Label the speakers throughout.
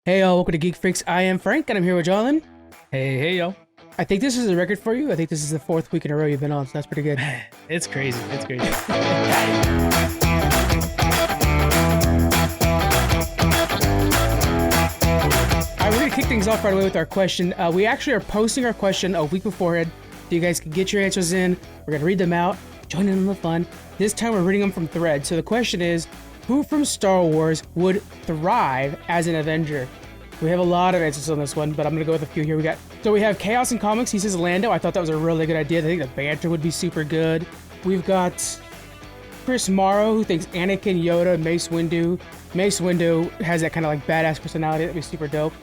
Speaker 1: Hey y'all, welcome to Geek Freaks. I am Frank, and I'm here with John.
Speaker 2: Hey, yo.
Speaker 1: I think this is a record for you. I think this is the fourth week in a row you've been on, so that's pretty good.
Speaker 2: It's crazy. It's crazy.
Speaker 1: All right, we're going to kick things off right away with our question. We actually are posting our question a week beforehand, so you guys can get your answers in. We're going to read them out, join in on the fun. This time we're reading them from thread. So the question is, who from Star Wars would thrive as an Avenger? We have a lot of answers on this one, but I'm going to go with a few here. We have Chaos in Comics. He says Lando. I thought that was a really good idea. I think the banter would be super good. We've got Chris Morrow, who thinks Anakin, Yoda, Mace Windu. Mace Windu has that kind of like badass personality. That'd be super dope.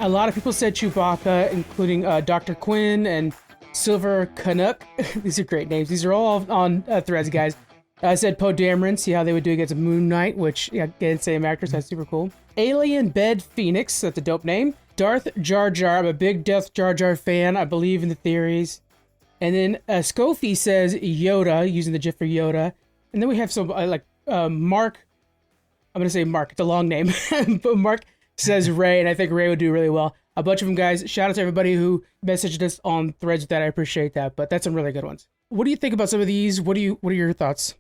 Speaker 1: A lot of people said Chewbacca, including Dr. Quinn and Silver Canuck. These are great names. These are all on threads, guys. I said Poe Dameron, see how they would do against Moon Knight, which, yeah, again, same actors, that's super cool. Alien Bed Phoenix, that's a dope name. Darth Jar Jar, I'm a big Darth Jar Jar fan, I believe in the theories. And then Scofie says Yoda, using the GIF for Yoda. And then we have some, Mark, I'm going to say Mark, it's a long name, but Mark says Rey, and I think Rey would do really well. A bunch of them, guys. Shout out to everybody who messaged us on threads with that, I appreciate that, but that's some really good ones. What do you think about some of these? What are your thoughts?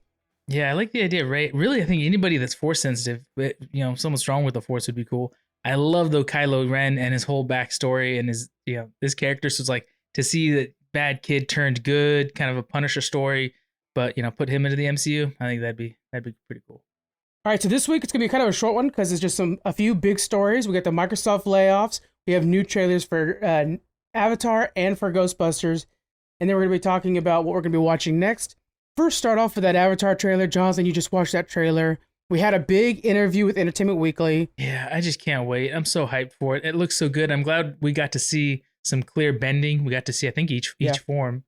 Speaker 2: Yeah, I like the idea, Ray. Really, I think anybody that's force sensitive, someone strong with the force would be cool. I love though Kylo Ren and his whole backstory and his character. So it's like to see that bad kid turned good, kind of a Punisher story, but put him into the MCU. I think that'd be pretty cool.
Speaker 1: All right, so this week it's gonna be kind of a short one because it's just a few big stories. We got the Microsoft layoffs. We have new trailers for Avatar and for Ghostbusters, and then we're gonna be talking about what we're gonna be watching next. First, start off with that Avatar trailer. Jonathan, you just watched that trailer. We had a big interview with Entertainment Weekly.
Speaker 2: Yeah, I just can't wait. I'm so hyped for it. It looks so good. I'm glad we got to see some clear bending. We got to see, I think, each form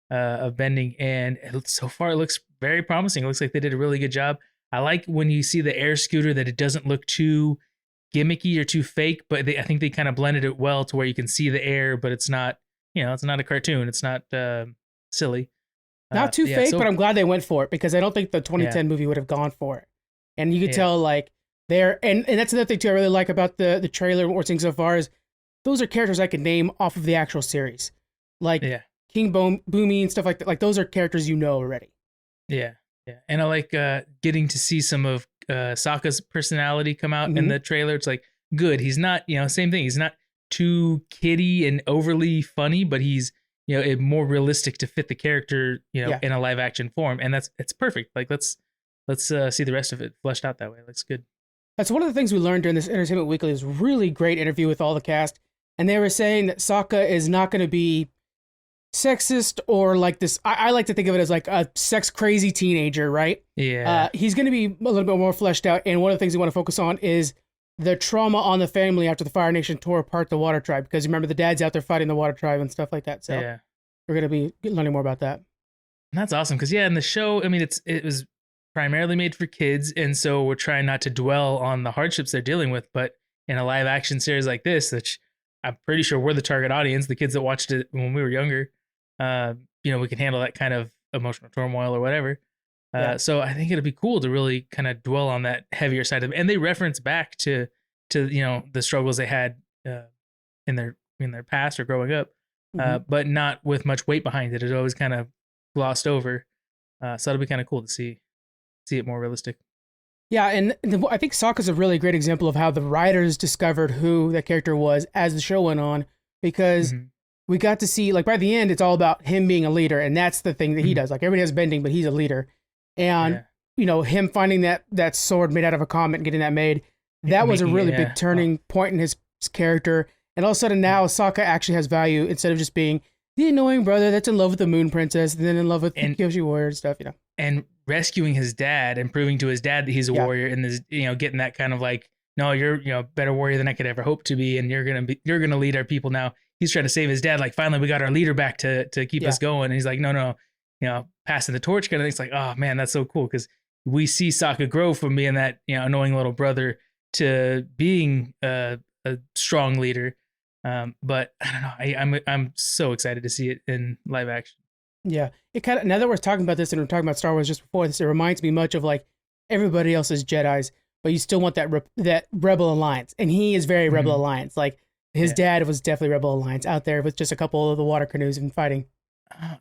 Speaker 2: of bending, and so far it looks very promising. It looks like they did a really good job. I like when you see the air scooter that it doesn't look too gimmicky or too fake, but I think they kind of blended it well to where you can see the air, but it's not, it's not a cartoon. It's not silly.
Speaker 1: Not too fake, but I'm glad they went for it because I don't think the 2010 movie would have gone for it. And you could tell like and that's another thing too I really like about the trailer, what we're seeing so far is those are characters I could name off of the actual series. Like King Boomy and stuff like that. Like those are characters already.
Speaker 2: Yeah. Yeah. And I like getting to see some of Sokka's personality come out in the trailer. It's like good. He's not, same thing. He's not too kiddie and overly funny, but he's more realistic to fit the character, in a live action form. And it's perfect. Like, let's see the rest of it fleshed out that way. It looks good.
Speaker 1: That's one of the things we learned during this Entertainment Weekly is really great interview with all the cast. And they were saying that Sokka is not going to be sexist or like this. I like to think of it as like a sex crazy teenager, right?
Speaker 2: Yeah.
Speaker 1: He's going to be a little bit more fleshed out. And one of the things we want to focus on is the trauma on the family after the Fire Nation tore apart the Water Tribe, because remember the dad's out there fighting the Water Tribe and stuff like that. So we're going to be learning more about that.
Speaker 2: And that's awesome because in the show, I mean, it was primarily made for kids, and so we're trying not to dwell on the hardships they're dealing with. But in a live action series like this, which I'm pretty sure we're the target audience, the kids that watched it when we were younger, we can handle that kind of emotional turmoil or whatever. So I think it'd be cool to really kind of dwell on that heavier side of it. And they reference back to the struggles they had in their past or growing up, but not with much weight behind it. It's always kind of glossed over. So it'll be kind of cool to see it more realistic.
Speaker 1: Yeah, and I think Sokka's a really great example of how the writers discovered who that character was as the show went on, because we got to see, like, by the end, it's all about him being a leader, and that's the thing that he does. Like, everybody has bending, but he's a leader. And, him finding that sword made out of a comet and getting that made, that was a really big turning point in his character. And all of a sudden now, Sokka actually has value instead of just being the annoying brother that's in love with the Moon Princess and then in love with the Kyoshi Warrior and stuff,
Speaker 2: And rescuing his dad and proving to his dad that he's a warrior, and this, getting that kind of like, no, you're a better warrior than I could ever hope to be, and you're gonna lead our people now. He's trying to save his dad. Like, finally, we got our leader back to keep us going. And he's like, no, passing the torch kind of thing. It's like, oh man, that's so cool, because we see Sokka grow from being that annoying little brother to being a strong leader. But I don't know. I'm so excited to see it in live action.
Speaker 1: Yeah, it kind of, now that we're talking about this and we're talking about Star Wars just before this, it reminds me much of like everybody else's Jedis. but you still want that Rebel Alliance, and he is very Rebel Alliance. Like his dad was definitely Rebel Alliance out there with just a couple of the water canoes and fighting.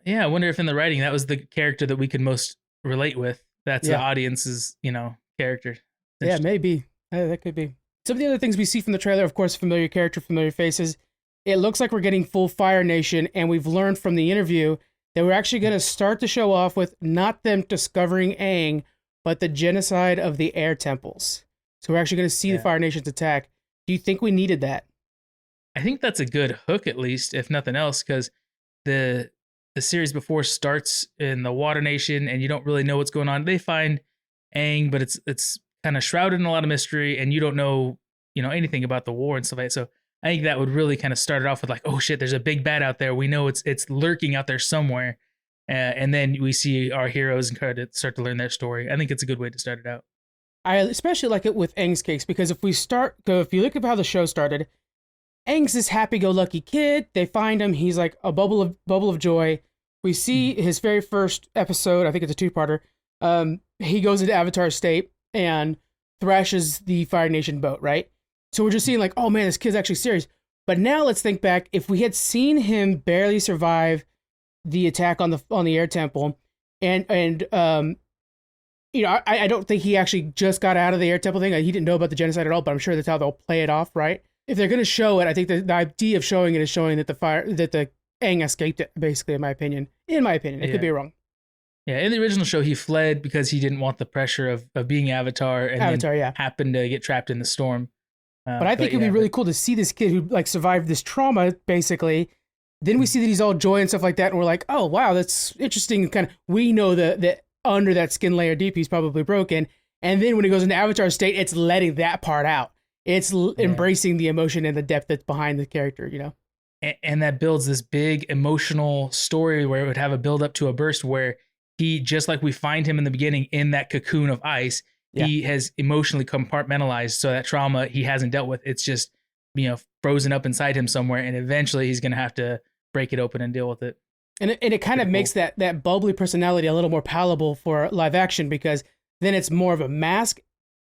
Speaker 2: Yeah, I wonder if in the writing that was the character that we could most relate with. That's the audience's, character.
Speaker 1: Yeah, maybe. That could be. Some of the other things we see from the trailer, of course, familiar character, familiar faces. It looks like we're getting full Fire Nation, and we've learned from the interview that we're actually going to start the show off with not them discovering Aang, but the genocide of the air temples. So we're actually going to see the Fire Nation's attack. Do you think we needed that?
Speaker 2: I think that's a good hook, at least, if nothing else, because the series before starts in the Water Nation, and you don't really know what's going on. They find Aang, but it's kind of shrouded in a lot of mystery, and you don't know, anything about the war and stuff like that. So I think that would really kind of start it off with like, oh shit, there's a big bad out there. We know it's lurking out there somewhere. And then we see our heroes and credits start to learn their story. I think it's a good way to start it out.
Speaker 1: I especially like it with Aang's case, because if you look at how the show started, Aang's this happy-go-lucky kid. They find him. He's like a bubble of joy. We see his very first episode. I think it's a two-parter. He goes into Avatar state and thrashes the Fire Nation boat, right? So we're just seeing like, oh man, this kid's actually serious. But now let's think back. If we had seen him barely survive the attack on the air temple, and I don't think he actually just got out of the air temple thing. He didn't know about the genocide at all, but I'm sure that's how they'll play it off, right? If they're going to show it, I think the idea of showing it is showing that the Aang escaped it, basically, in my opinion. It could be wrong.
Speaker 2: Yeah, in the original show, he fled because he didn't want the pressure of being Avatar, and happened to get trapped in the storm.
Speaker 1: But I think it'd be really cool to see this kid who like survived this trauma, basically. Then we see that he's all joy and stuff like that, and we're like, oh wow, that's interesting. Kind of, we know that under that skin layer deep, he's probably broken. And then when he goes into Avatar state, it's letting that part out. It's embracing the emotion and the depth that's behind the character,
Speaker 2: And that builds this big emotional story where it would have a build up to a burst where he, just like we find him in the beginning in that cocoon of ice, he has emotionally compartmentalized. So that trauma he hasn't dealt with, it's just, frozen up inside him somewhere. And eventually he's going to have to break it open and deal with it.
Speaker 1: And it kind of makes that bubbly personality a little more palatable for live action, because then it's more of a mask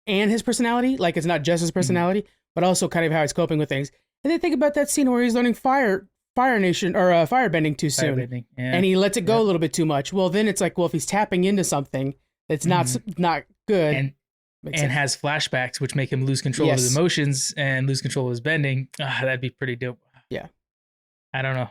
Speaker 1: and his personality. Like, it's not just his personality, but also kind of how he's coping with things. And then think about that scene where he's learning Fire Nation or firebending too soon, and he lets it go a little bit too much. Well, then it's like, well, if he's tapping into something that's not good, and has flashbacks which make him lose control of his emotions and lose control of his bending, that'd be pretty dope. Yeah,
Speaker 2: I don't know.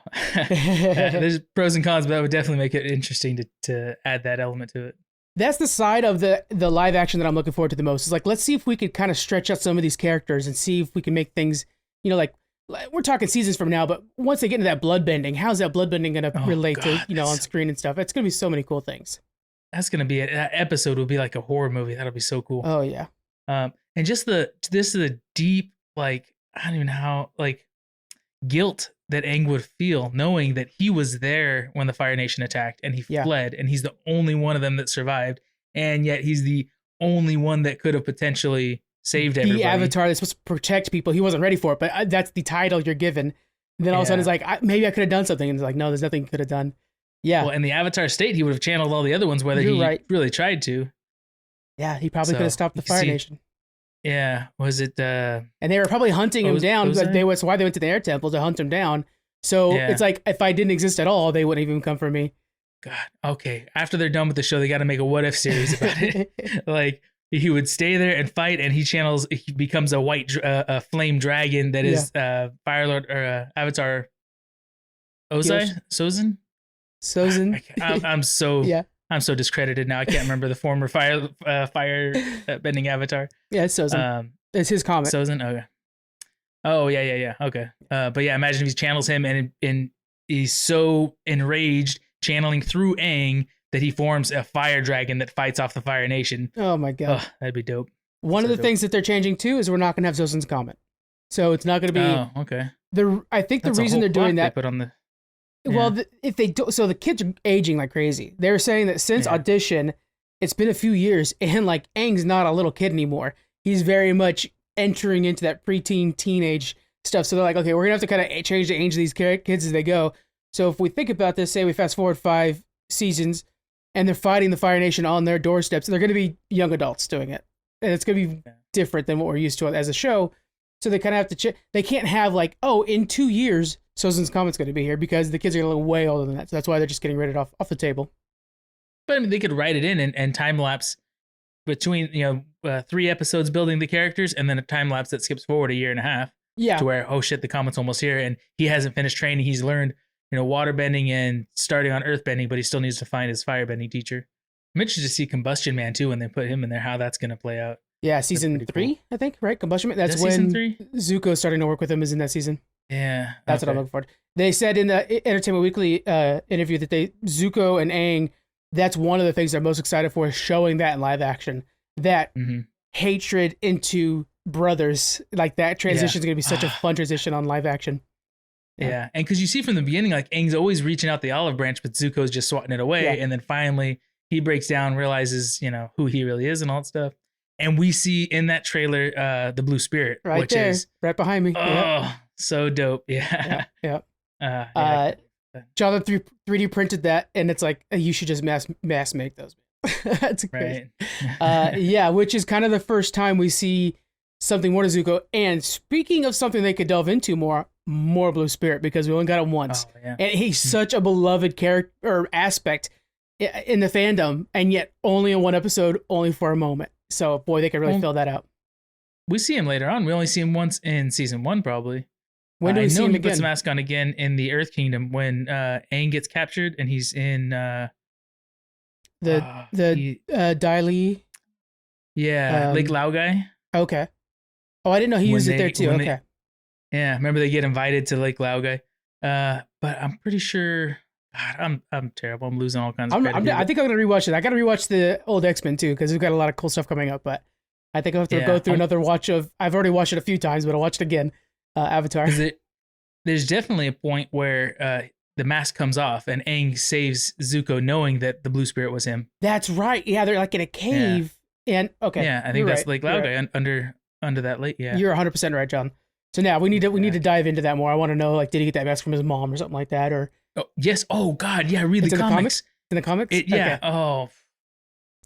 Speaker 2: There's pros and cons, but that would definitely make it interesting to add that element to it.
Speaker 1: That's the side of the live action that I'm looking forward to the most. Is like, let's see if we could kind of stretch out some of these characters and see if we can make things, like we're talking seasons from now, but once they get into that bloodbending, how's that bloodbending going to relate to, on screen and stuff? It's going to be so many cool things.
Speaker 2: That's going to be that episode will be like a horror movie. That'll be so cool.
Speaker 1: Oh yeah.
Speaker 2: And just the deep, like, I don't even know how, like, guilt that Aang would feel knowing that he was there when the Fire Nation attacked and he fled, and he's the only one of them that survived, and yet he's the only one that could have potentially saved everybody.
Speaker 1: The Avatar that's supposed to protect people, he wasn't ready for it, but that's the title you're given. And then all of a sudden it's like, maybe I could have done something, and it's like, no, there's nothing you could have done. Yeah.
Speaker 2: Well, in the Avatar state, he would have channeled all the other ones, whether really tried to.
Speaker 1: Yeah, he probably could have stopped the Fire Nation.
Speaker 2: Yeah, was it?
Speaker 1: And they were probably hunting him down. That's why they went to the air temple, to hunt him down. So it's like, if I didn't exist at all, they wouldn't even come for me.
Speaker 2: God. Okay. After they're done with the show, they got to make a what if series about it. Like, he would stay there and fight, and he becomes a white, a flame dragon that is Firelord or Avatar. Sozin. I'm so discredited now. I can't remember the former fire bending Avatar.
Speaker 1: Yeah, it's Sozin. It's his comic.
Speaker 2: Sozin. Okay. Oh yeah. Okay. But yeah, imagine if he channels him and he's so enraged, channeling through Aang, that he forms a fire dragon that fights off the Fire Nation.
Speaker 1: Oh my god,
Speaker 2: that'd be dope.
Speaker 1: One of the things that they're changing too is we're not going to have Sozin's comet, so it's not going to be.
Speaker 2: Oh, okay.
Speaker 1: I think the reason they're doing that.
Speaker 2: They put on the.
Speaker 1: Well, if they do, so the kids are aging like crazy. They're saying that since Audition, it's been a few years, and like Aang's not a little kid anymore. He's very much entering into that preteen, teenage stuff. So they're like, okay, we're gonna have to kind of change the age of these kids as they go. So if we think about this, say we fast forward 5 seasons, and they're fighting the Fire Nation on their doorsteps, they're going to be young adults doing it. and it's going to be different than what we're used to as a show. So they kind of have to they can't have like, oh, in 2 years, Sozin's Comet's going to be here, because the kids are going to look way older than that. So that's why they're just getting rated off the table.
Speaker 2: But I mean, they could write it in and time lapse between 3 episodes building the characters, and then a time lapse that skips forward a year and a half.
Speaker 1: Yeah.
Speaker 2: To where, oh shit, the comet's almost here, and he hasn't finished training. He's learned, water bending and starting on earth bending, but he still needs to find his fire bending teacher. I'm interested to see Combustion Man too when they put him in there, how that's going to play out. Yeah,
Speaker 1: season 3, cool. I think, right? Combustion Man. That's when
Speaker 2: season 3?
Speaker 1: Zuko's starting to work with him, is in that season.
Speaker 2: Yeah.
Speaker 1: That's what I'm looking for. They said in the Entertainment Weekly interview that Zuko and Aang, that's one of the things they're most excited for, is showing that in live action. That hatred into brothers, like that transition is going to be such a fun transition on live action.
Speaker 2: Yeah, and because you see from the beginning, like Aang's always reaching out the olive branch, but Zuko's just swatting it away, and then finally he breaks down, realizes who he really is and all that stuff. And we see in that trailer the Blue Spirit,
Speaker 1: right
Speaker 2: which
Speaker 1: there,
Speaker 2: is
Speaker 1: right behind me.
Speaker 2: So dope. Yeah.
Speaker 1: Jonathan 3D printed that, and it's like, you should just mass make those. That's great. Right. Which is kind of the first time we see something more to Zuko. And speaking of something they could delve into more Blue Spirit, because we only got him once. And he's such a beloved character or aspect in the fandom, and yet only in one episode, only for a moment. So boy, they could really fill that out.
Speaker 2: We see him later on. We only see him once in season 1, probably.
Speaker 1: When do we see him again?
Speaker 2: He puts the mask on again in the Earth Kingdom when Aang gets captured, and he's in
Speaker 1: Dai.
Speaker 2: Yeah, Lake Laogai.
Speaker 1: Okay. Oh, I didn't know he used it there too. Okay.
Speaker 2: Yeah, remember they get invited to Lake Laogai. But I'm pretty sure. God, I'm terrible. I'm losing all kinds of credit.
Speaker 1: I think I'm gonna rewatch it. I gotta rewatch the old X-Men too, because we've got a lot of cool stuff coming up. But I think I'll have to go through another watch of. I've already watched it a few times, but I'll watch it again. Avatar.
Speaker 2: There's definitely a point where the mask comes off and Aang saves Zuko, knowing that the Blue Spirit was him.
Speaker 1: That's right. Yeah, they're like in a cave. Yeah. And okay.
Speaker 2: Yeah, I think that's Lake Laogai under that lake. Yeah,
Speaker 1: you're 100% right, John. So now we need to dive into that more. I want to know, like, did he get that mask from his mom or something like that, or?
Speaker 2: Oh, yes. Oh God. Yeah. Read the comics.
Speaker 1: In the comics.
Speaker 2: Yeah. Okay. Oh.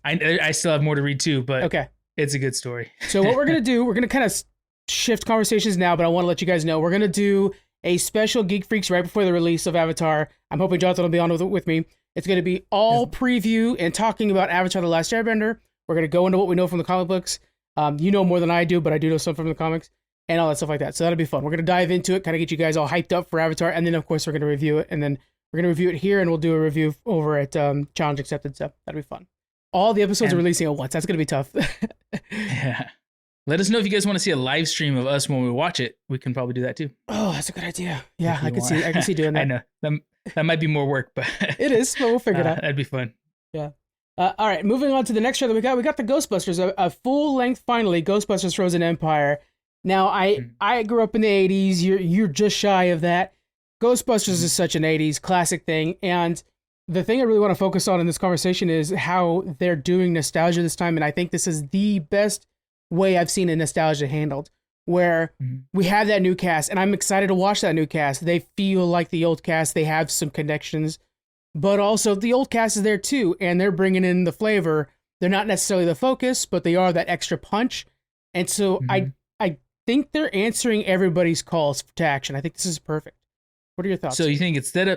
Speaker 2: I still have more to read too, but it's a good story.
Speaker 1: So what we're gonna do, we're gonna kind of shift conversations now, but I want to let you guys know we're gonna do a special Geek Freaks right before the release of Avatar. I'm hoping Jonathan will be on with me. It's gonna be all preview and talking about Avatar: The Last Airbender. We're gonna go into what we know from the comic books. You know more than I do, but I do know some from the comics and all that stuff like that. So that'll be fun. We're gonna dive into it, kind of get you guys all hyped up for Avatar, and then of course we're gonna review it, and then we're gonna review it here, and we'll do a review over at Challenge Accepted. So that'll be fun. All the episodes are releasing at once. That's gonna be tough.
Speaker 2: Yeah. Let us know if you guys want to see a live stream of us when we watch it. We can probably do that too.
Speaker 1: Oh, that's a good idea. Yeah, I can see doing that.
Speaker 2: I know that might be more work, but
Speaker 1: it is. But we'll figure it out.
Speaker 2: That'd be fun.
Speaker 1: Yeah. All right, moving on to the next show that we got. We got the Ghostbusters, a full length finally. Ghostbusters: Frozen Empire. Now, I grew up in the 80s. You're just shy of that. Ghostbusters is such an 80s classic thing, and the thing I really want to focus on in this conversation is how they're doing nostalgia this time, and I think this is the best way I've seen a nostalgia handled, where we have that new cast, and I'm excited to watch that new cast. They feel like the old cast. They have some connections, but also the old cast is there too, and they're bringing in the flavor. They're not necessarily the focus, but they are that extra punch, and so I think they're answering everybody's calls to action. I think this is perfect. What are your thoughts?
Speaker 2: So you think instead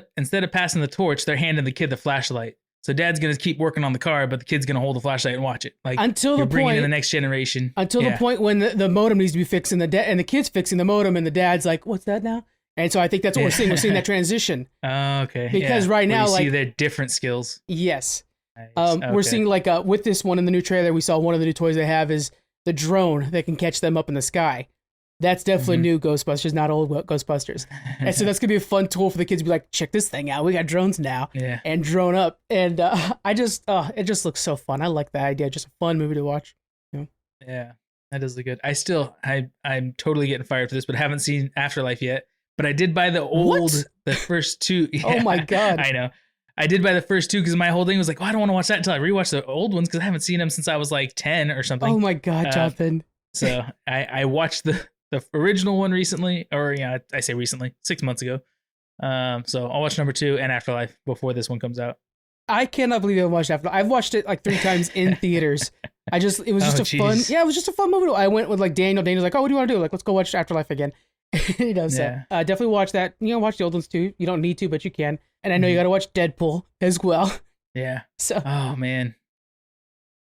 Speaker 2: of passing the torch, they're handing the kid the flashlight. So dad's gonna keep working on the car, but the kid's gonna hold the flashlight and watch it. Like
Speaker 1: until
Speaker 2: you're
Speaker 1: the
Speaker 2: bringing
Speaker 1: point
Speaker 2: in the next generation.
Speaker 1: Until the point when the modem needs to be fixed, and the kid's fixing the modem, and the dad's like, "What's that now?" And so I think that's what we're seeing. We're seeing that transition.
Speaker 2: Oh, okay.
Speaker 1: Because right now,
Speaker 2: see their different skills.
Speaker 1: Yes. Nice. We're seeing like with this one in the new trailer, we saw one of the new toys they have is the drone that can catch them up in the sky. That's definitely new Ghostbusters, not old Ghostbusters. And so that's going to be a fun tool for the kids to be like, check this thing out. We got drones now.
Speaker 2: Yeah.
Speaker 1: And drone up. And it just looks so fun. I like that idea. Just a fun movie to watch.
Speaker 2: Yeah, that does look good. I'm totally getting fired for this, but I haven't seen Afterlife yet. But I did buy the first two. Yeah,
Speaker 1: oh my God.
Speaker 2: I know. I did buy the first two because my whole thing was like, I don't want to watch that until I rewatch the old ones because I haven't seen them since I was like 10 or something.
Speaker 1: Oh my God, Jonathan.
Speaker 2: So I watched the original one recently, or I say recently, 6 months ago. So I'll watch number 2 and Afterlife before this one comes out.
Speaker 1: I cannot believe I watched Afterlife. I've watched it like 3 times in theaters. It was just fun. Yeah, it was just a fun movie. I went with like Daniel. Daniel's like, oh, what do you want to do? Like, let's go watch Afterlife again. You know, so definitely watch that. You know, watch the old ones too. You don't need to, but you can. And I know you got to watch Deadpool as well.
Speaker 2: Yeah.
Speaker 1: So.
Speaker 2: Oh man.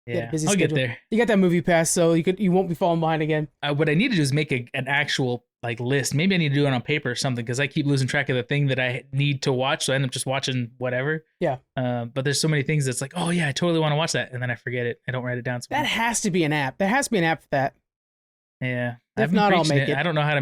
Speaker 2: Yeah, I'll get there.
Speaker 1: You got that movie pass, so you won't be falling behind again.
Speaker 2: What I need to do is make an actual like list. Maybe I need to do it on paper or something because I keep losing track of the thing that I need to watch. So I end up just watching whatever.
Speaker 1: Yeah.
Speaker 2: But there's so many things that's like, oh yeah, I totally want to watch that, and then I forget it. I don't write it down.
Speaker 1: That has to be an app. There has to be an app for that.
Speaker 2: Yeah.
Speaker 1: If not, I'll make it.
Speaker 2: I don't know how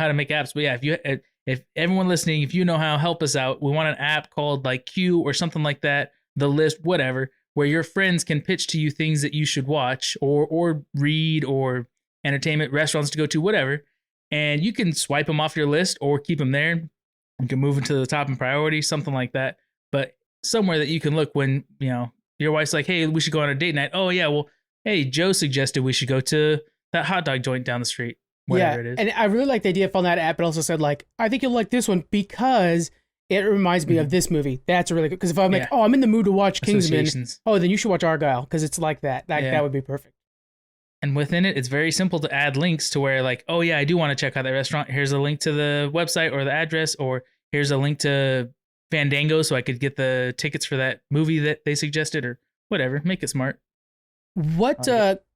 Speaker 2: to make apps, but yeah, if everyone listening, if you know how, help us out. We want an app called like Q or something like that. The list, whatever, where your friends can pitch to you things that you should watch or read or entertainment, restaurants to go to, whatever. And you can swipe them off your list or keep them there. You can move them to the top in priority, something like that. But somewhere that you can look when, you know, your wife's like, hey, we should go on a date night. Oh, yeah, well, hey, Joe suggested we should go to that hot dog joint down the street, whatever it is.
Speaker 1: And I really like the idea of on that app. It also said, like, I think you'll like this one because it reminds me of this movie. That's really good. Because if I'm like, oh, I'm in the mood to watch Kingsman. Oh, then you should watch Argyle because it's like that. That would be perfect.
Speaker 2: And within it, it's very simple to add links to where like, oh yeah, I do want to check out that restaurant. Here's a link to the website or the address, or here's a link to Fandango so I could get the tickets for that movie that they suggested or whatever. Make it smart.
Speaker 1: What,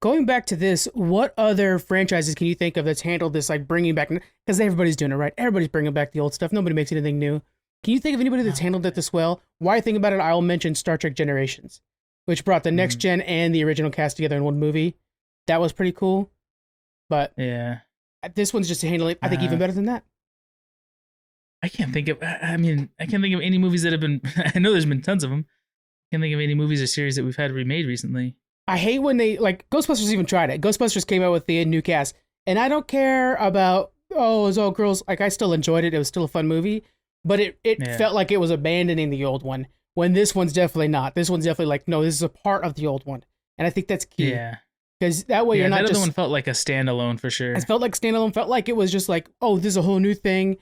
Speaker 1: going back to this, what other franchises can you think of that's handled this, like bringing back, because everybody's doing it, right? Everybody's bringing back the old stuff. Nobody makes anything new. Can you think of anybody that's handled it this well? While I think about it, I'll mention Star Trek Generations, which brought the next gen and the original cast together in one movie. That was pretty cool. But
Speaker 2: yeah,
Speaker 1: this one's just handling, I think, even better than that.
Speaker 2: I can't think of any movies that have been, I know there's been tons of them. I can't think of any movies or series that we've had remade recently.
Speaker 1: I hate when they, like, Ghostbusters even tried it. Ghostbusters came out with the new cast. And I don't care about, oh, it was all girls. Like, I still enjoyed it. It was still a fun movie. But it felt like it was abandoning the old one. When this one's definitely not. This one's definitely like, no, this is a part of the old one. And I think that's key.
Speaker 2: Yeah.
Speaker 1: Because that way you're not
Speaker 2: that
Speaker 1: just...
Speaker 2: other one felt like a standalone for sure.
Speaker 1: It felt like standalone. Felt like it was just like, oh, this is a whole new thing.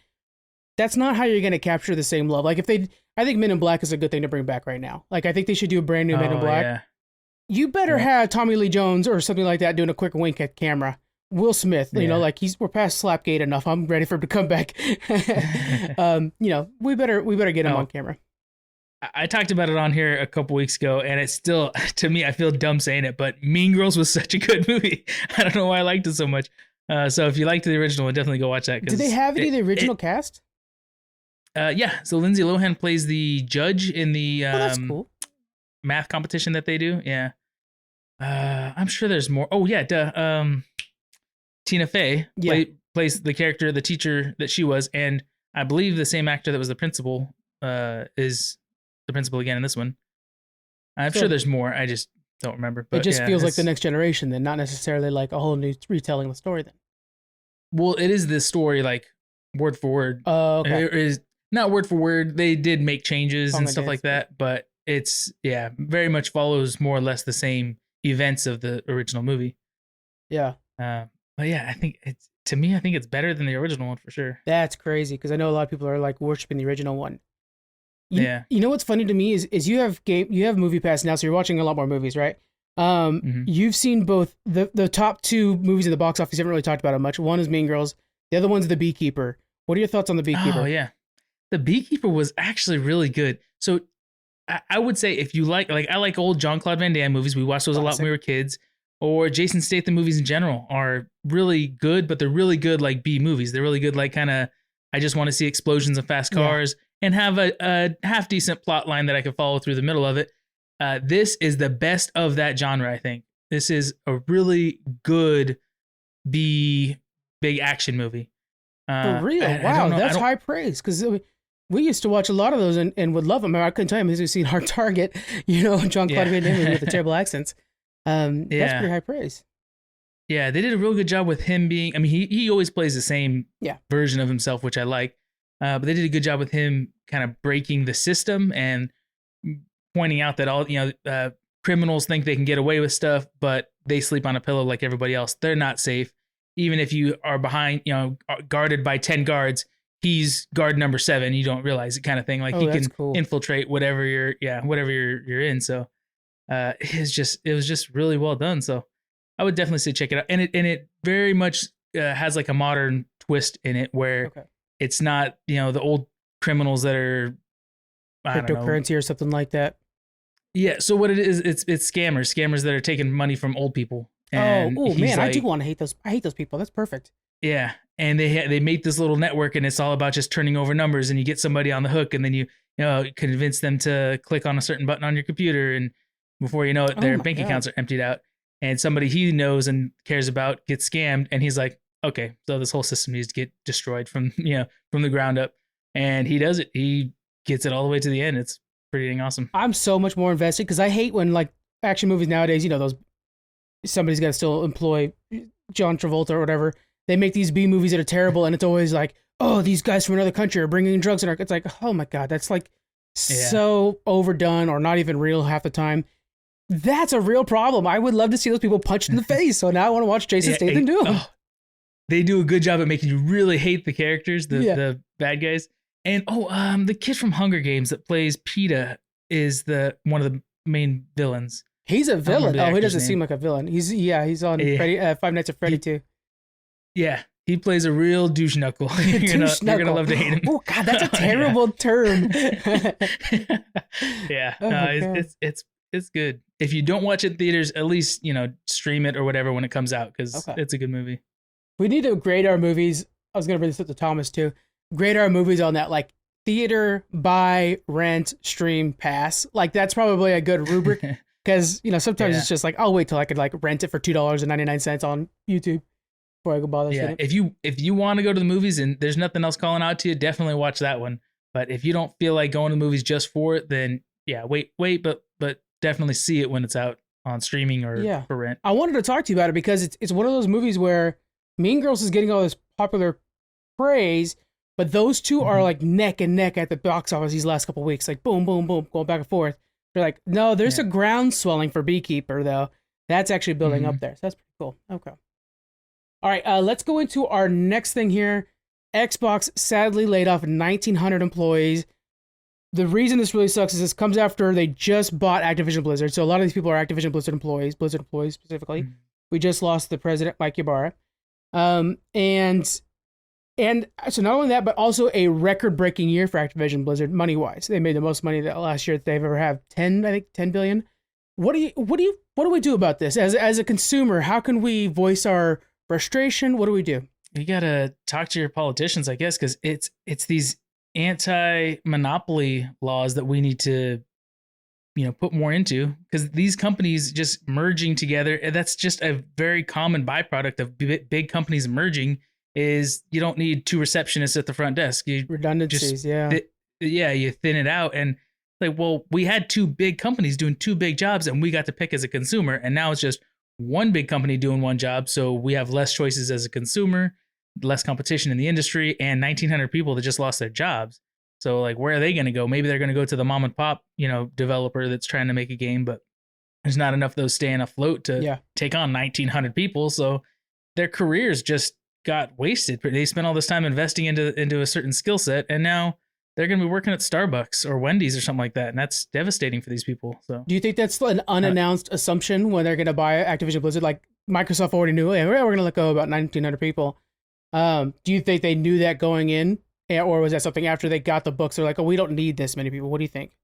Speaker 1: That's not how you're going to capture the same love. Like, I think Men in Black is a good thing to bring back right now. Like, I think they should do a brand new Men in Black. Yeah. You better have Tommy Lee Jones or something like that doing a quick wink at camera. Will Smith, you know, like we're past Slapgate enough. I'm ready for him to come back. You know, we better get him on camera.
Speaker 2: I talked about it on here a couple weeks ago, and it's still, to me, I feel dumb saying it, but Mean Girls was such a good movie. I don't know why I liked it so much. So if you liked the original, definitely go watch that.
Speaker 1: Did they have any of the original cast?
Speaker 2: Yeah. So Lindsay Lohan plays the judge in the
Speaker 1: that's cool.
Speaker 2: math competition that they do. Yeah. I'm sure there's more. Oh yeah. Tina Fey plays the character, the teacher that she was, and I believe the same actor that was the principal is the principal again in this one. I'm sure there's more. I just don't remember. But
Speaker 1: it just feels like the next generation, then, not necessarily like a whole new retelling of the story. Then,
Speaker 2: well, it is this story like word for word.
Speaker 1: Oh, okay.
Speaker 2: It is not word for word. They did make changes and stuff like that, but it's very much follows more or less the same events of the original movie.
Speaker 1: Yeah.
Speaker 2: But yeah, I think it's better than the original one for sure.
Speaker 1: That's crazy because I know a lot of people are like worshiping the original one. You know what's funny to me is you have Movie Pass now, so you're watching a lot more movies, right? You've seen both the top 2 movies in the box office. You haven't really talked about it much. One is Mean Girls. The other one's The Beekeeper. What are your thoughts on The Beekeeper?
Speaker 2: Oh yeah, The Beekeeper was actually really good. So I would say if you like I like old Jean-Claude Van Damme movies. We watched those a lot when we were kids. Or Jason Statham movies in general are really good, but they're really good like B movies. They're really good like kind of I just want to see explosions and fast cars and have a half decent plot line that I can follow through the middle of it. This is the best of that genre, I think. This is a really good B big action movie.
Speaker 1: For real? Wow, that's high praise because we used to watch a lot of those and would love them. I couldn't tell you we've seen Hard Target, Jean-Claude Van Damme with the terrible accents. That's pretty high praise.
Speaker 2: Yeah, they did a real good job with him being. I mean, he always plays the same version of himself, which I like. But they did a good job with him kind of breaking the system and pointing out that all criminals think they can get away with stuff, but they sleep on a pillow like everybody else. They're not safe. Even if you are behind, guarded by 10 guards, he's guard number 7. You don't realize it, kind of thing. Like he can
Speaker 1: cool.
Speaker 2: infiltrate whatever you're in. So it was just really well done. So I would definitely say check it out. And it very much has like a modern twist in it where it's not, the old criminals that are
Speaker 1: cryptocurrency or something like that.
Speaker 2: Yeah. So what it is, it's scammers that are taking money from old people. And
Speaker 1: man, like, I do want to hate those. I hate those people. That's perfect.
Speaker 2: Yeah. And they make this little network, and it's all about just turning over numbers, and you get somebody on the hook, and then you convince them to click on a certain button on your computer, and before you know it, their bank accounts are emptied out, and somebody he knows and cares about gets scammed, and he's like, okay, so this whole system needs to get destroyed from the ground up, and he does it. He gets it all the way to the end. It's pretty dang awesome.
Speaker 1: I'm so much more invested because I hate when like action movies nowadays, those somebody's got to still employ John Travolta or whatever. They make these B movies that are terrible, and it's always like, oh, these guys from another country are bringing in drugs, and it's like, oh my god, that's like so overdone or not even real half the time. That's a real problem. I would love to see those people punched in the face. So now I want to watch Jason Statham do them.
Speaker 2: They do a good job at making you really hate the characters, the bad guys. And the kid from Hunger Games that plays PETA is one of the main villains.
Speaker 1: He's a villain. He doesn't seem like a villain. He's on Five Nights at Freddy too. Yeah,
Speaker 2: he plays a real douche knuckle. You're gonna love to hate him.
Speaker 1: Oh god, that's a terrible term.
Speaker 2: It's good. If you don't watch it in theaters, at least stream it or whatever when it comes out, because it's a good movie.
Speaker 1: We need to grade our movies. I was gonna bring this up to Thomas too. Grade our movies on that, like theater, buy, rent, stream, pass. Like that's probably a good rubric because sometimes it's just like I'll wait till I could like rent it for $2.99 on YouTube before I go bother.
Speaker 2: Yeah, if you want to go to the movies and there's nothing else calling out to you, definitely watch that one. But if you don't feel like going to the movies just for it, then wait, but definitely see it when it's out on streaming or for rent.
Speaker 1: I wanted to talk to you about it because it's one of those movies where Mean Girls is getting all this popular praise, but those two are like neck and neck at the box office these last couple of weeks, like boom, boom, boom, going back and forth. They're like, no, there's a ground swelling for Beekeeper though. That's actually building up there. So that's pretty cool. Okay. All right, let's go into our next thing here. Xbox sadly laid off 1,900 employees. The reason this really sucks is this comes after they just bought Activision Blizzard. So a lot of these people are Activision Blizzard employees specifically. We just lost the president, Mike Ybarra. And so not only that, but also a record-breaking year for Activision Blizzard money-wise. They made the most money that last year that they've ever had. 10 billion. What do we do about this as a consumer? How can we voice our frustration? What do we do?
Speaker 2: You gotta talk to your politicians, I guess, because it's these anti-monopoly laws that we need to put more into, because these companies just merging together, that's just a very common byproduct of big companies merging, is you don't need 2 receptionists at the front desk.
Speaker 1: Redundancies,
Speaker 2: you thin it out. And like, well, we had 2 big companies doing 2 big jobs, and we got to pick as a consumer, and now it's just one big company doing one job, so we have less choices as a consumer, less competition in the industry, and 1,900 people that just lost their jobs. So like, where are they going to go? Maybe they're going to go to the mom and pop, developer that's trying to make a game, but there's not enough of those staying afloat to take on 1,900 people. So their careers just got wasted. They spent all this time investing into a certain skill set, and now they're going to be working at Starbucks or Wendy's or something like that. And that's devastating for these people. So
Speaker 1: do you think that's an unannounced assumption when they're going to buy Activision Blizzard? Like Microsoft already knew, hey, we're going to let go about 1,900 people. Do you think they knew that going in? Or was that something after they got the books? They're like, oh, we don't need this many people. What do you think?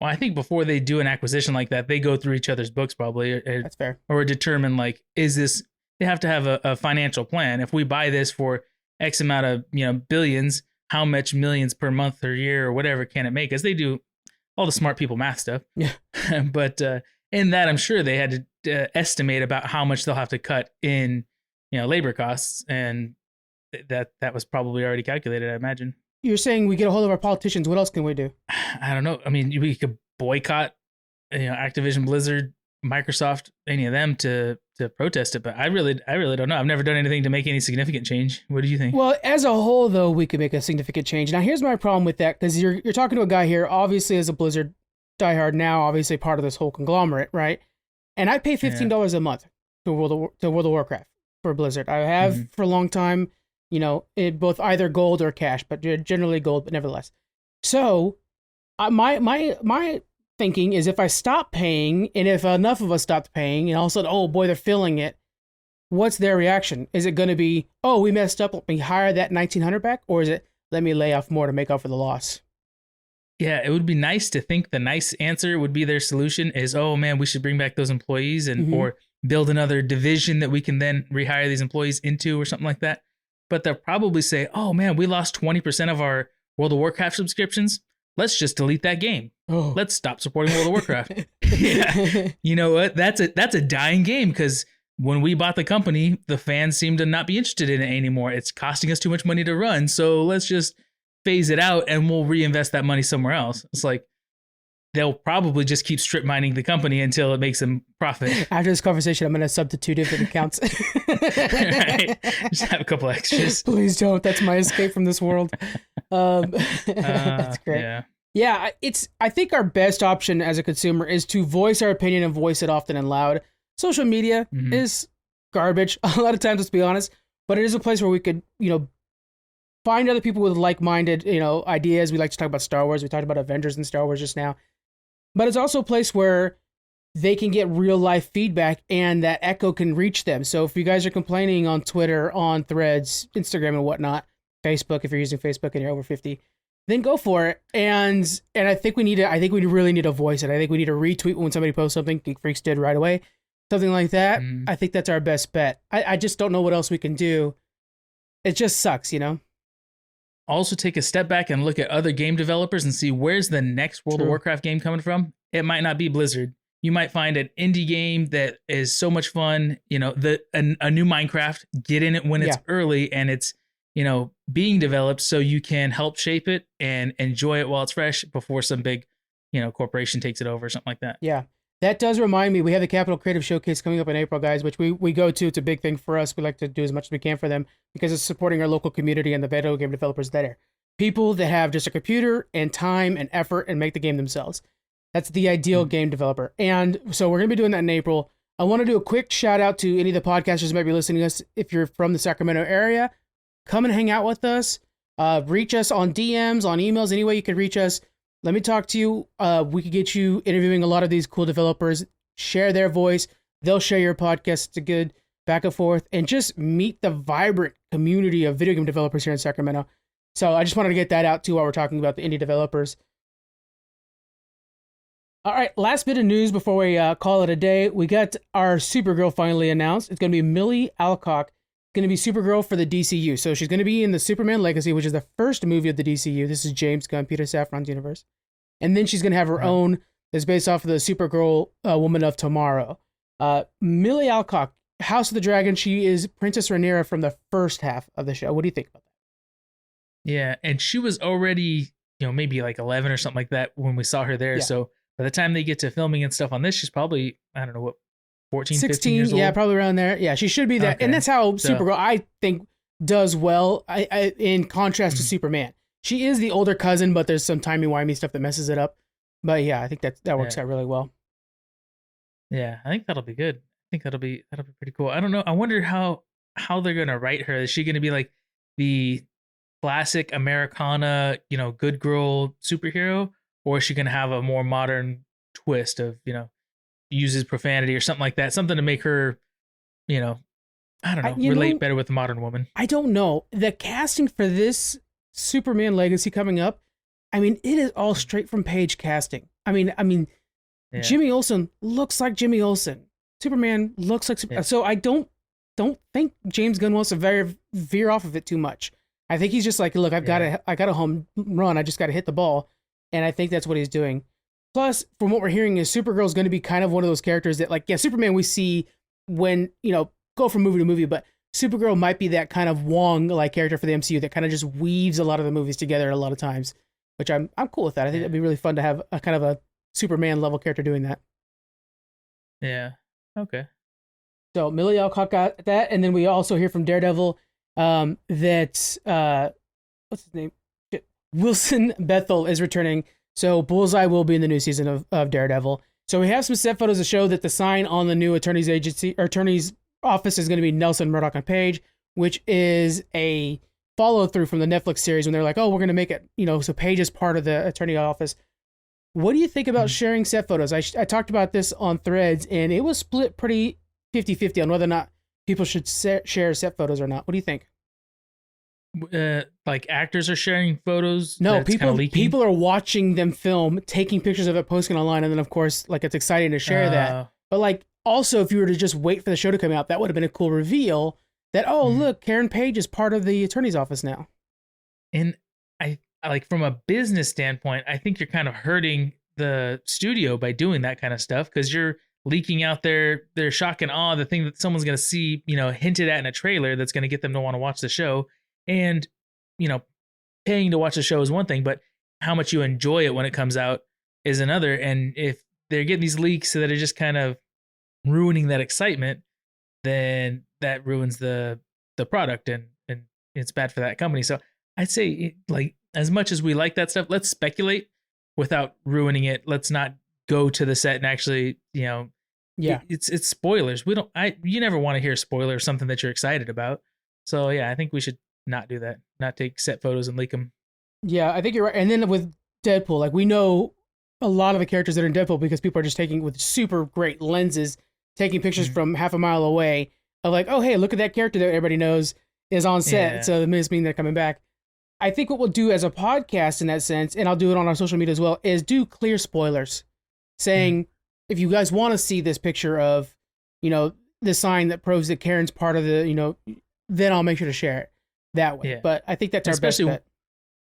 Speaker 2: Well, I think before they do an acquisition like that, they go through each other's books probably.
Speaker 1: That's fair.
Speaker 2: Or determine like, is this, they have to have a financial plan. If we buy this for X amount of, billions, how much millions per month or year or whatever can it make? As they do all the smart people math stuff.
Speaker 1: Yeah.
Speaker 2: But in that, I'm sure they had to estimate about how much they'll have to cut in, labor costs, and that was probably already calculated, I imagine.
Speaker 1: You're saying we get a hold of our politicians. What else can we do?
Speaker 2: I don't know. I mean, we could boycott, Activision Blizzard, Microsoft, any of them to protest it. But I really don't know. I've never done anything to make any significant change. What do you think?
Speaker 1: Well, as a whole, though, we could make a significant change. Now, here's my problem with that, because you're talking to a guy here, obviously as a Blizzard diehard now, obviously part of this whole conglomerate, right? And I pay $15 a month to World of Warcraft for Blizzard. I have for a long time. both either gold or cash, but generally gold, but nevertheless. So my thinking is if I stop paying, and if enough of us stopped paying, and all of a sudden, oh boy, they're filling it, what's their reaction? Is it going to be, oh, we messed up, let me hire that 1,900 back? Or is it, let me lay off more to make up for the loss?
Speaker 2: Yeah, it would be nice to think the nice answer would be their solution is, oh man, we should bring back those employees and or build another division that we can then rehire these employees into or something like that. But they'll probably say, oh man, we lost 20% of our World of Warcraft subscriptions. Let's just delete that game. Oh. Let's stop supporting World of Warcraft. Yeah. You know what? That's a dying game because when we bought the company, the fans seem to not be interested in it anymore. It's costing us too much money to run. So let's just phase it out and we'll reinvest that money somewhere else. It's like they'll probably just keep strip mining the company until it makes them profit.
Speaker 1: After this conversation, I'm going to sub to 2 different accounts.
Speaker 2: Right. Just have a couple extras.
Speaker 1: Please don't. That's my escape from this world. That's great. Yeah, I think our best option as a consumer is to voice our opinion and voice it often and loud. Social media is garbage a lot of times, let's be honest, but it is a place where we could, find other people with like-minded, ideas. We like to talk about Star Wars. We talked about Avengers and Star Wars just now. But it's also a place where they can get real-life feedback and that echo can reach them. So if you guys are complaining on Twitter, on Threads, Instagram and whatnot, Facebook, if you're using Facebook and you're over 50, then go for it. And I think we really need to voice it. I think we need to retweet when somebody posts something. Geek Freaks did right away. Something like that. I think that's our best bet. I just don't know what else we can do. It just sucks,
Speaker 2: Also take a step back and look at other game developers and see where's the next World of Warcraft game coming from. It might not be Blizzard. You might find an indie game that is so much fun, a new Minecraft, get in it when it's early and it's, being developed so you can help shape it and enjoy it while it's fresh before some big, corporation takes it over or something like that.
Speaker 1: Yeah. That does remind me, we have the Capital Creative Showcase coming up in April, guys, which we go to. It's a big thing for us. We like to do as much as we can for them because it's supporting our local community and the video game developers there. People that have just a computer and time and effort and make the game themselves. That's the ideal game developer. And so we're going to be doing that in April. I want to do a quick shout out to any of the podcasters who might be listening to us. If you're from the Sacramento area, come and hang out with us. Reach us on DMs, on emails, any way you can reach us. Let me talk to you. We could get you interviewing a lot of these cool developers. Share their voice. They'll share your podcast. It's a good back and forth. And just meet the vibrant community of video game developers here in Sacramento. So I just wanted to get that out too while we're talking about the indie developers. All right, last bit of news before we call it a day. We got our Supergirl finally announced. It's going to be Milly Alcock. Going to be Supergirl for the DCU. So she's going to be in the Superman Legacy, which is the first movie of the DCU. This is James Gunn, Peter Safran's universe. And then she's going to have her own that's based off of the Supergirl Woman of Tomorrow. Milly Alcock, House of the Dragon, she is Princess Rhaenyra from the first half of the show. What do you think about that?
Speaker 2: Yeah, and she was already, maybe like 11 or something like that when we saw her there. Yeah. So by the time they get to filming and stuff on this, she's probably, I don't know, what, 14,
Speaker 1: 16,
Speaker 2: 15 years old?
Speaker 1: Yeah, probably around there. Yeah, she should be that. Okay. And that's how Supergirl, I think, does well in contrast to Superman. She is the older cousin, but there's some timey-wimey stuff that messes it up. But yeah, I think that works out really well.
Speaker 2: Yeah, I think that'll be good. I think that'll be pretty cool. I don't know. I wonder how they're gonna write her. Is she gonna be like the classic Americana, good girl superhero, or is she gonna have a more modern twist of, uses profanity or something like that, something to make her, I don't know, relate better with the modern woman.
Speaker 1: I don't know. The casting for this Superman Legacy coming up, it is all straight from page casting. Yeah. Jimmy Olsen looks like Jimmy Olsen. Superman looks like Superman. Yeah. So I don't think James Gunn wants to veer off of it too much. I think he's just like, look, I got a home run. I just got to hit the ball. And I think that's what he's doing. Plus, from what we're hearing is Supergirl is going to be kind of one of those characters that, like, Superman we see when, go from movie to movie, but Supergirl might be that kind of Wong-like character for the MCU that kind of just weaves a lot of the movies together a lot of times, which I'm cool with that. I think that'd be really fun to have a kind of a Superman level character doing that.
Speaker 2: Yeah. Okay.
Speaker 1: So Milly Alcock got that, and then we also hear from Daredevil that what's his name? Wilson Bethel is returning. So Bullseye will be in the new season of Daredevil. So we have some set photos to show that the sign on the new attorney's office is going to be Nelson, Murdoch, and Page. which is a follow through from the Netflix series when they're like, oh, we're going to make it, so Paige is part of the attorney office. What do you think about sharing set photos? I talked about this on Threads, and it was split pretty 50-50 on whether or not people should share set photos or not. What do you think?
Speaker 2: Like actors are sharing photos?
Speaker 1: No, people are watching them film, taking pictures of it, posting online, and then of course, like it's exciting to share that. But like, also, if you were to just wait for the show to come out, that would have been a cool reveal that, look, Karen Page is part of the attorney's office now.
Speaker 2: And I like, from a business standpoint, I think you're kind of hurting the studio by doing that kind of stuff, because you're leaking out their shock and awe, the thing that someone's going to see, hinted at in a trailer that's going to get them to want to watch the show. And, paying to watch the show is one thing, but how much you enjoy it when it comes out is another. And if they're getting these leaks that are just kind of ruining that excitement, then that ruins the product, and it's bad for that company. So I'd say, like, as much as we like that stuff, let's speculate without ruining it. Let's not go to the set and actually, it's spoilers. You never want to hear a spoiler of something that you're excited about. So yeah, I think we should not do that. Not take set photos and leak them.
Speaker 1: Yeah, I think you're right. And then with Deadpool, like, we know a lot of the characters that are in Deadpool because people are just taking with super great lenses, taking pictures from half a mile away of like, oh, hey, look at that character that everybody knows is on set. Yeah. So it must mean they're coming back. I think what we'll do as a podcast in that sense, and I'll do it on our social media as well, is do clear spoilers saying, if you guys want to see this picture of, the sign that proves that Karen's part of the, then I'll make sure to share it that way. Yeah. But I think that's our best bet.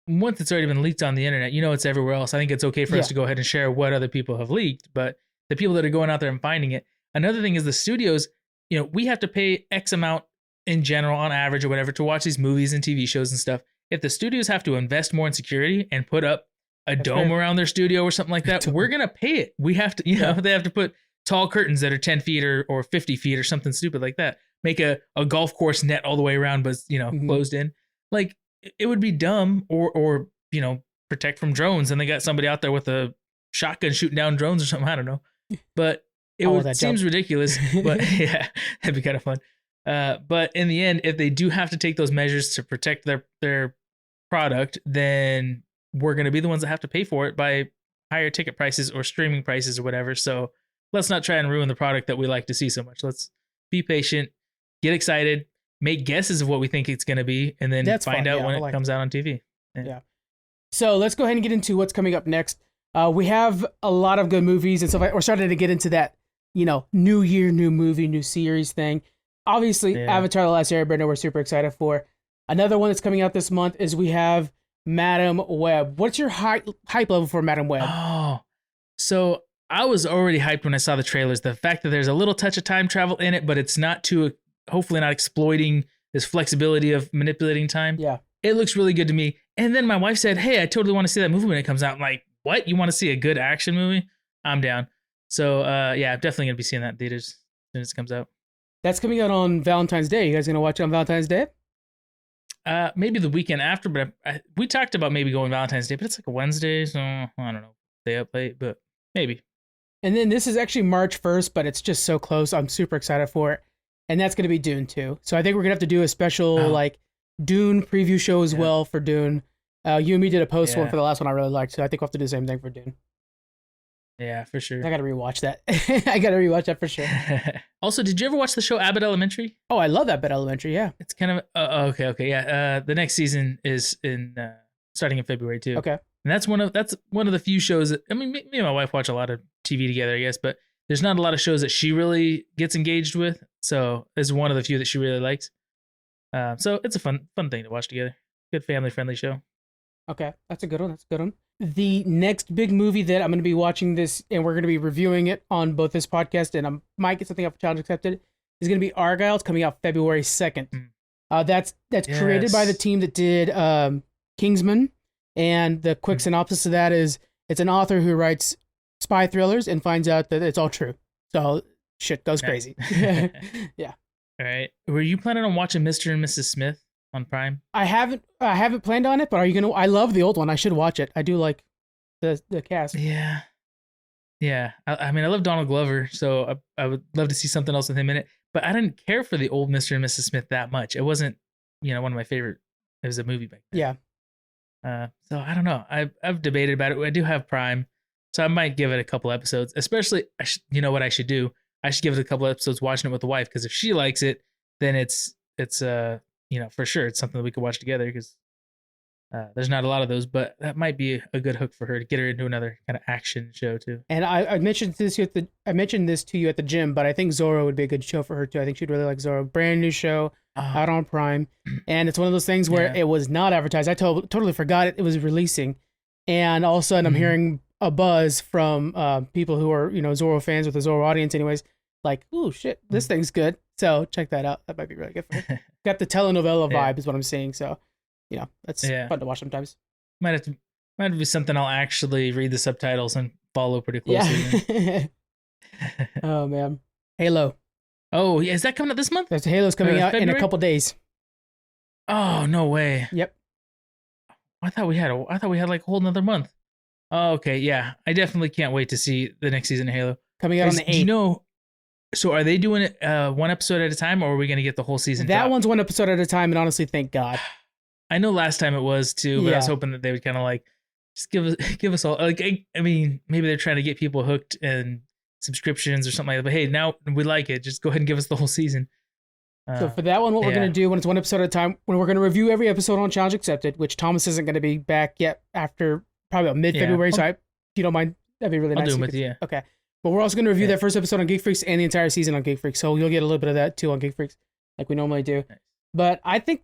Speaker 2: Once it's already been leaked on the internet, it's everywhere else. I think it's okay for us to go ahead and share what other people have leaked, but the people that are going out there and finding it. Another thing is the studios, we have to pay X amount in general on average or whatever to watch these movies and TV shows and stuff. If the studios have to invest more in security and put up a dome around their studio or something like that, we're going to pay it. We have to, they have to put tall curtains that are 10 feet or 50 feet or something stupid like that. Make a golf course net all the way around, but, closed in. Like, it would be dumb, or protect from drones, and they got somebody out there with a shotgun shooting down drones or something. I don't know. But it seems ridiculous. But yeah, that'd be kind of fun. But in the end, if they do have to take those measures to protect their product, then we're going to be the ones that have to pay for it by higher ticket prices or streaming prices or whatever. So let's not try and ruin the product that we like to see so much. Let's be patient, get excited, make guesses of what we think it's going to be, and then find out when it comes out on TV.
Speaker 1: Yeah. So let's go ahead and get into what's coming up next. We have a lot of good movies and stuff. We're starting to get into that, new year, new movie, new series thing. Obviously, Avatar: The Last Airbender, we're super excited for. Another one that's coming out this month is we have Madam Web. What's your hype level for Madam Web?
Speaker 2: Oh, so I was already hyped when I saw the trailers. The fact that there's a little touch of time travel in it, but it's not hopefully not exploiting this flexibility of manipulating time. Yeah. It looks really good to me. And then my wife said, hey, I totally want to see that movie when it comes out. I'm like, what? You want to see a good action movie? I'm down. So, I'm definitely going to be seeing that in theaters as soon as it comes out.
Speaker 1: That's coming out on Valentine's Day. You guys going to watch it on Valentine's Day?
Speaker 2: Maybe the weekend after, but we talked about maybe going Valentine's Day, but it's like a Wednesday, so I don't know. Stay up late, but maybe.
Speaker 1: And then this is actually March 1st, but it's just so close. I'm super excited for it. And that's going to be Dune 2. So I think we're going to have to do a special Dune preview show as well for Dune. You and me did a post one for the last one I really liked, so I think we'll have to do the same thing for Dune.
Speaker 2: Yeah, for sure.
Speaker 1: I got to rewatch that. I got to rewatch that for sure.
Speaker 2: Also, did you ever watch the show Abbott Elementary?
Speaker 1: Oh, I love Abbott Elementary, yeah.
Speaker 2: It's kind of, okay, yeah. The next season is starting in February too.
Speaker 1: Okay.
Speaker 2: And that's one of the few shows that, I mean, me and my wife watch a lot of TV together, I guess, but there's not a lot of shows that she really gets engaged with. So it's one of the few that she really likes. So it's a fun thing to watch together. Good family-friendly show.
Speaker 1: Okay, that's a good one. The next big movie that I'm going to be watching this, and we're going to be reviewing it on both this podcast, and I might get something up for Challenge Accepted, is going to be Argylle. It's coming out February 2nd. That's created by the team that did Kingsman, and the quick synopsis of that is it's an author who writes spy thrillers and finds out that it's all true. So shit goes crazy. Yeah.
Speaker 2: All right. Were you planning on watching Mr. and Mrs. Smith on Prime?
Speaker 1: I haven't planned on it, but are you gonna? I love the old one. I should watch it. I do like the cast.
Speaker 2: Yeah. I mean, I love Donald Glover, so I would love to see something else with him in it. But I didn't care for the old Mr. and Mrs. Smith that much. It wasn't one of my favorite. It was a movie back then.
Speaker 1: Yeah.
Speaker 2: So I don't know. I've debated about it. I do have Prime, so I might give it a couple episodes. Especially, you know what I should do? I should give it a couple episodes watching it with the wife, because if she likes it, then it's for sure it's something that we could watch together, because there's not a lot of those, but that might be a good hook for her to get her into another kind of action show too.
Speaker 1: And I mentioned this to you at the gym, but I think Zorro would be a good show for her too. I think she'd really like Zorro. Brand new show out on Prime, and it's one of those things where it was not advertised. I totally forgot it was releasing, and all of a sudden I'm hearing a buzz from people who are Zorro fans with the Zorro audience, anyways. Like, ooh, shit, this thing's good. So check that out. That might be really good for her. Got the telenovela vibe, is what I'm seeing. So, that's fun to watch sometimes.
Speaker 2: Might have to be something I'll actually read the subtitles and follow pretty closely.
Speaker 1: Yeah. Oh man, Halo.
Speaker 2: Oh yeah, is that coming out this month?
Speaker 1: Halo's coming out
Speaker 2: February?
Speaker 1: in a couple days.
Speaker 2: Oh no way.
Speaker 1: Yep.
Speaker 2: I thought we had like a whole another month. Oh, okay, yeah. I definitely can't wait to see the next season of Halo.
Speaker 1: Coming out on the 8th.
Speaker 2: So are they doing it one episode at a time, or are we going to get the whole season?
Speaker 1: That one's one episode at a time, and honestly, thank God.
Speaker 2: I know last time it was too, but I was hoping that they would kind of like just give us all like I mean, maybe they're trying to get people hooked and subscriptions or something like that. But hey, now we like it. Just go ahead and give us the whole season.
Speaker 1: So for that one, what we're going to do when it's one episode at a time, when we're going to review every episode on Challenge Accepted, which Thomas isn't going to be back yet after probably about mid-February. So if you don't mind, that'd be really nice.
Speaker 2: I'll do it with you.
Speaker 1: Okay. But we're also going to review that first episode on Geek Freaks and the entire season on Geek Freaks. So you'll get a little bit of that too on Geek Freaks, like we normally do. Nice. But I think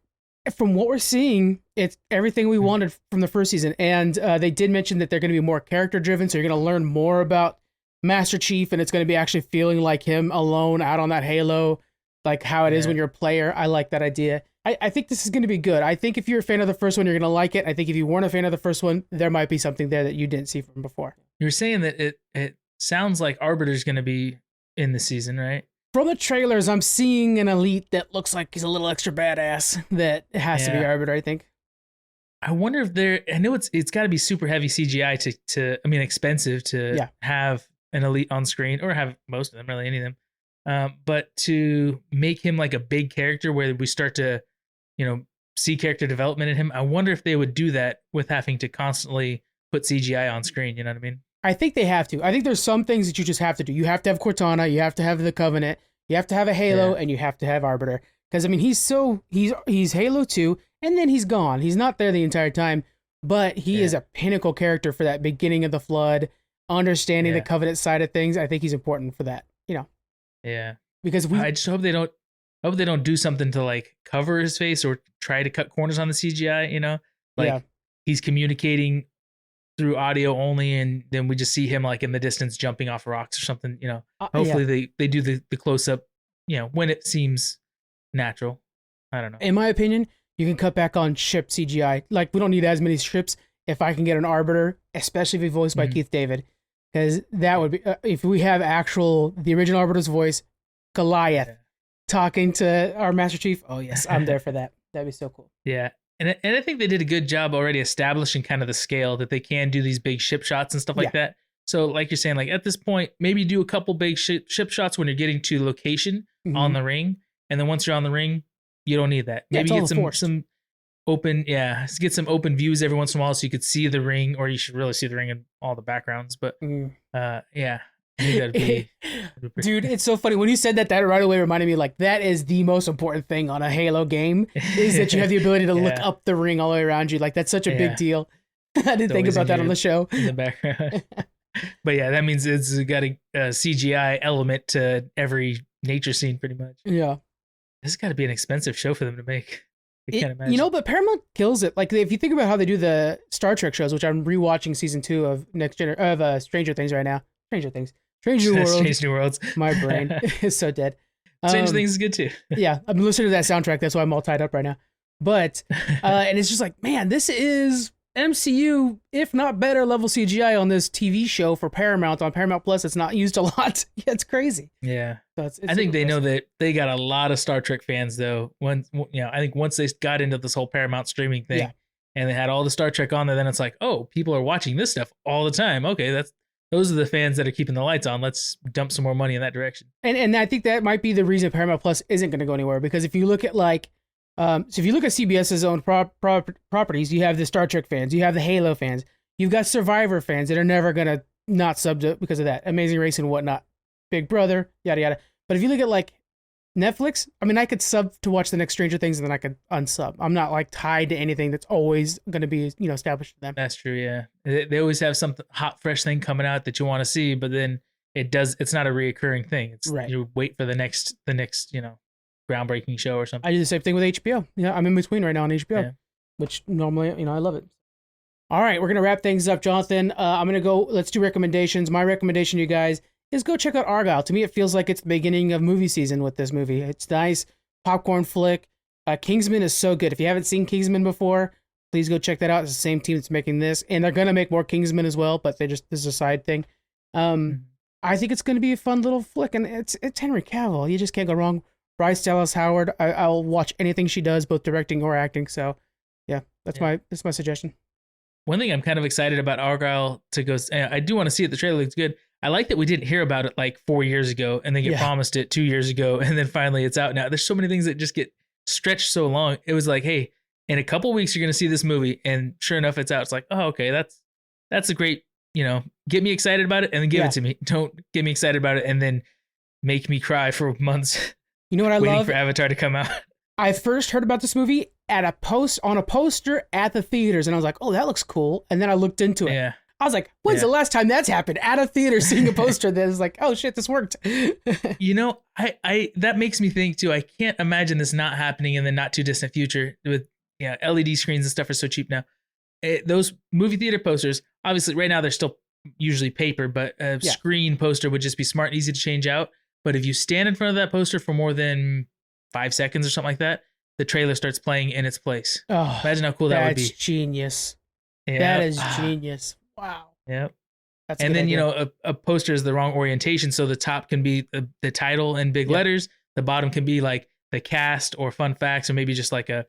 Speaker 1: from what we're seeing, it's everything we wanted from the first season. And they did mention that they're going to be more character driven. So you're going to learn more about Master Chief, and it's going to be actually feeling like him alone out on that Halo, like how it is when you're a player. I like that idea. I think this is going to be good. I think if you're a fan of the first one, you're going to like it. I think if you weren't a fan of the first one, there might be something there that you didn't see from before.
Speaker 2: You were saying that it sounds like Arbiter's going to be in the season, right?
Speaker 1: From the trailers, I'm seeing an elite that looks like he's a little extra badass. That has to be Arbiter, I think.
Speaker 2: I wonder if I know it's got to be super heavy CGI expensive to have an elite on screen, or have most of them, really any of them. But to make him like a big character where we start to, see character development in him, I wonder if they would do that with having to constantly put CGI on screen. You know what I mean? I
Speaker 1: think they have to. I think there's some things that you just have to do. You have to have Cortana, you have to have the Covenant, you have to have a Halo, and you have to have Arbiter. Because he's Halo 2, and then he's gone. He's not there the entire time, but he is a pinnacle character for that beginning of the Flood, understanding the Covenant side of things. I think he's important for that.
Speaker 2: Yeah.
Speaker 1: Because
Speaker 2: I just hope they don't do something to like cover his face or try to cut corners on the CGI. He's communicating through audio only, and then we just see him like in the distance jumping off rocks or something. Hopefully they do the close up. When it seems natural. I don't know.
Speaker 1: In my opinion, you can cut back on ship CGI. Like, we don't need as many ships if I can get an Arbiter, especially if he's voiced by Keith David. Because that would be, if we have the original Arbiter's voice, Goliath, talking to our Master Chief. Oh, yes, I'm there for that. That'd be so cool.
Speaker 2: Yeah. And I think they did a good job already establishing kind of the scale that they can do these big ship shots and stuff like that. So like you're saying, like at this point, maybe do a couple big ship shots when you're getting to location on the ring. And then once you're on the ring, you don't need that. Maybe get some open, get some open views every once in a while so you could see the ring, or you should really see the ring in all the backgrounds. But I think that'd be
Speaker 1: dude, it's so funny. When you said that right away reminded me, like, that is the most important thing on a Halo game, is that you have the ability to look up the ring all the way around you. Like, that's such a big deal. I didn't think about that on the show.
Speaker 2: In the background. But yeah, that means it's got a CGI element to every nature scene pretty much.
Speaker 1: Yeah.
Speaker 2: This has got to be an expensive show for them to make. I can't imagine.
Speaker 1: But Paramount kills it. Like, if you think about how they do the Star Trek shows, which I'm rewatching season 2 of Stranger Things right now. Strange New Worlds. My brain is so dead.
Speaker 2: Stranger Things is good too.
Speaker 1: Yeah, I'm listening to that soundtrack. That's why I'm all tied up right now. But and it's just like, man, this is MCU, if not better level CGI on this TV show for Paramount on Paramount Plus. It's not used a lot. Yeah, it's crazy.
Speaker 2: Yeah,
Speaker 1: so it's
Speaker 2: I think they know that they got a lot of Star Trek fans though. I think once they got into this whole Paramount streaming thing, and they had all the Star Trek on there, then it's like, oh, people are watching this stuff all the time. Okay, those are the fans that are keeping the lights on. Let's dump some more money in that direction.
Speaker 1: And I think that might be the reason Paramount Plus isn't going to go anywhere, because if you look at like So if you look at CBS's own properties, you have the Star Trek fans, you have the Halo fans, you've got Survivor fans that are never gonna not sub to because of that. Amazing Race and whatnot, Big Brother, yada yada. But if you look at like Netflix, I mean, I could sub to watch the next Stranger Things and then I could unsub. I'm not like tied to anything that's always gonna be established for them.
Speaker 2: That's true. Yeah, they always have some hot, fresh thing coming out that you want to see, but then it's not a reoccurring thing. It's
Speaker 1: right.
Speaker 2: You wait for the next groundbreaking show or something.
Speaker 1: I do the same thing with HBO. Yeah, I'm in between right now on HBO, which normally, I love it. All right, we're going to wrap things up, Jonathan. I'm going to go, let's do recommendations. My recommendation to you guys is go check out Argyle. To me, it feels like it's the beginning of movie season with this movie. It's nice, popcorn flick. Kingsman is so good. If you haven't seen Kingsman before, please go check that out. It's the same team that's making this, and they're going to make more Kingsman as well, but this is a side thing. I think it's going to be a fun little flick, and it's Henry Cavill. You just can't go wrong. Bryce Dallas Howard, I'll watch anything she does, both directing or acting. So, yeah, that's my suggestion.
Speaker 2: One thing I'm kind of excited about Argyle to go. I do want to see it. The trailer looks good. I like that we didn't hear about it like 4 years ago, and then get promised it 2 years ago, and then finally it's out now. There's so many things that just get stretched so long. It was like, hey, in a couple weeks you're gonna see this movie, and sure enough, it's out. It's like, oh, okay, that's a great. Get me excited about it and then give it to me. Don't get me excited about it and then make me cry for months.
Speaker 1: You know what I
Speaker 2: waiting
Speaker 1: love?
Speaker 2: For Avatar to come out.
Speaker 1: I first heard about this movie on a poster at the theaters, and I was like, oh, that looks cool. And then I looked into it.
Speaker 2: Yeah.
Speaker 1: I was like, when's the last time that's happened? At a theater seeing a poster that is like, oh shit, this worked.
Speaker 2: I that makes me think too. I can't imagine this not happening in the not too distant future with LED screens and stuff are so cheap now. Those movie theater posters, obviously right now they're still usually paper, but a screen poster would just be smart and easy to change out. But if you stand in front of that poster for more than 5 seconds or something like that, the trailer starts playing in its place. Oh, imagine how cool that would be.
Speaker 1: That's genius. Yep. That is genius. Wow.
Speaker 2: Yep. And then, a poster is the wrong orientation. So the top can be the title in big letters. The bottom can be like the cast or fun facts, or maybe just like a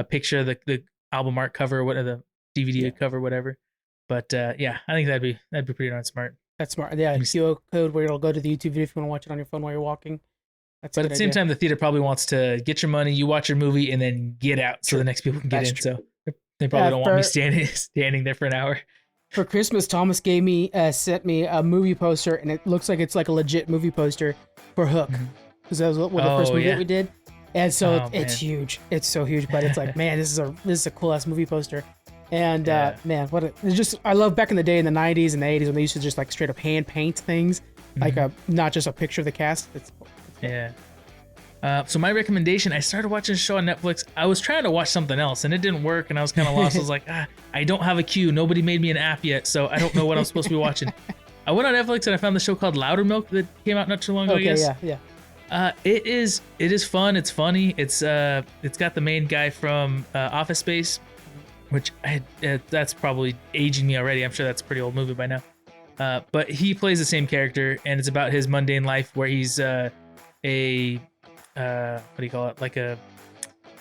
Speaker 2: picture of the album art cover, or the DVD cover, whatever. But I think that'd be pretty darn smart.
Speaker 1: That's smart. Yeah, QR code where it'll go to the YouTube video if you want to watch it on your phone while you're walking.
Speaker 2: But at the same time, the theater probably wants to get your money, you watch your movie, and then get out so the next people can get in. True. So they probably don't want me standing there for an hour.
Speaker 1: For Christmas, Thomas sent me a movie poster, and it looks like it's like a legit movie poster for Hook, because that was the first movie that we did. And so it's huge. It's so huge, but it's like, man, this is a cool ass movie poster. And man, I love back in the day in the 90s and the 80s when they used to just like straight up hand paint things, like not just a picture of the cast.
Speaker 2: So my recommendation, I started watching a show on Netflix. I was trying to watch something else and it didn't work, and I was kind of lost. I was like, I don't have a queue. Nobody made me an app yet, so I don't know what I'm supposed to be watching. I went on Netflix and I found the show called Louder Milk that came out not too long ago. It is fun. It's funny. It's got the main guy from Office Space, which that's probably aging me already. I'm sure that's a pretty old movie by now. But he plays the same character, and it's about his mundane life where he's what do you call it? Like a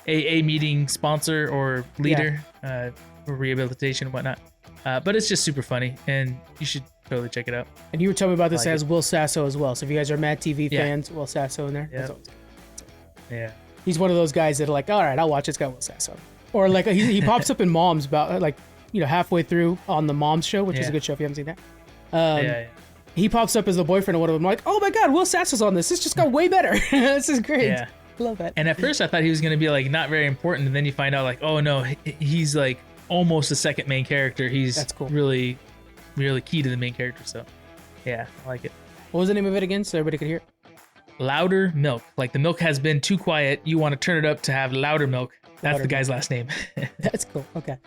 Speaker 2: AA meeting sponsor or leader for rehabilitation and whatnot. But it's just super funny, and you should totally check it out.
Speaker 1: And you were telling me about this as Will Sasso as well. So if you guys are Mad TV fans, Will Sasso in there.
Speaker 2: Yeah.
Speaker 1: He's one of those guys that are like, all right, I'll watch. It's got Will Sasso. Or like he pops up in Moms about like halfway through on the Moms show, which is a good show if you haven't seen that. He pops up as the boyfriend of one of them. I'm like, oh my god, Will Sasso's on this. This just got way better. This is great.
Speaker 2: Yeah.
Speaker 1: I love that.
Speaker 2: And at first I thought he was gonna be like not very important, and then you find out like, oh no, he's like almost the second main character. That's cool. Really, really key to the main character. So yeah, I like it.
Speaker 1: What was the name of it again, so everybody could hear it?
Speaker 2: Louder Milk. Like the milk has been too quiet. You want to turn it up to have louder milk. That's the guy's last name.
Speaker 1: That's cool. Okay.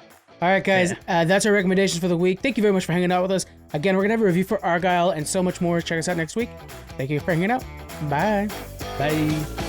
Speaker 1: All right, guys. That's our recommendations for the week. Thank you very much for hanging out with us. Again, we're going to have a review for Argyle and so much more. Check us out next week. Thank you for hanging out. Bye.
Speaker 2: Bye.